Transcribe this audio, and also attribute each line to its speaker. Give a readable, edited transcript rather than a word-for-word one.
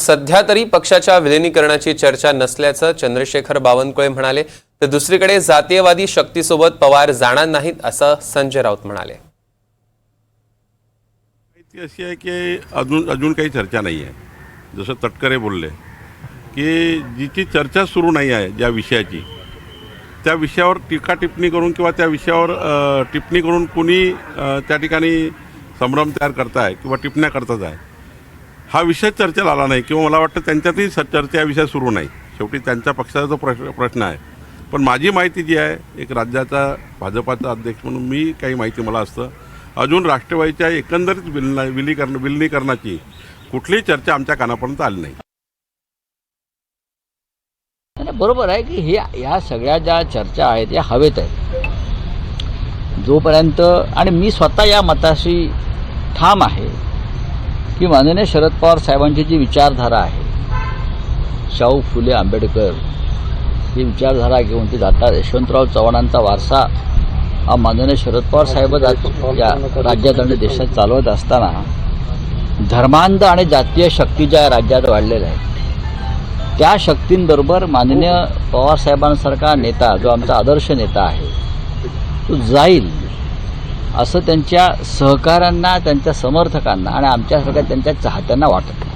Speaker 1: सध्या तरी पक्षाच्या विलीनीकरणाची चर्चा नसल्याचं चंद्रशेखर बावनकुळे म्हणाले, तर दुसरीकडे जातीयवादी शक्तीसोबत पवार जाणार नाहीत असं संजय राऊत म्हणाले।
Speaker 2: माहिती अशी आहे की अजून काही चर्चा नाही आहे। जसं तटकरे बोलले की जिची चर्चा सुरू नाही आहे ज्या विषयाची, त्या विषयावर टीका टिप्पणी करून किंवा त्या विषयावर टिप्पणी करून कुणी त्या ठिकाणी संभ्रम तयार करताय किंवा टिप्पण्या करतात आहे, हा विषय चर्चेला आला नाही किंवा मला वाटतं त्यांच्यातही चर्चा या विषय सुरू नाही। शेवटी त्यांच्या पक्षाचा जो प्रश्न आहे। पण माझी माहिती जी आहे, एक राज्याचा भाजपाचा अध्यक्ष म्हणून मी काही माहिती मला असतं, अजून राष्ट्रवादीच्या एकंदरीत विलीनीकरणाची कुठलीही चर्चा आमच्या कानापर्यंत आली नाही।
Speaker 3: बरोबर आहे की हे या सगळ्या ज्या चर्चा आहेत या हवेत आहेत जोपर्यंत, आणि मी स्वतः या मताशी ठाम आहे की माननीय शरद पवार साहेबांची जी विचारधारा आहे, शाहू फुले आंबेडकर ही विचारधारा घेऊन ती जातात, यशवंतराव चव्हाणांचा वारसा हा माननीय शरद पवार साहेब या राज्यात आणि देशात चालवत असताना धर्मांध आणि जातीय शक्ती ज्या राज्यात वाढलेल्या आहेत, त्या शक्तींबरोबर माननीय पवार साहेबांसारखा नेता जो आमचा आदर्श नेता आहे तो जाईल असं त्यांच्या सहकाऱ्यांना, त्यांच्या समर्थकांना आणि आमच्यासारख्या त्यांच्या चाहत्यांना वाटतं।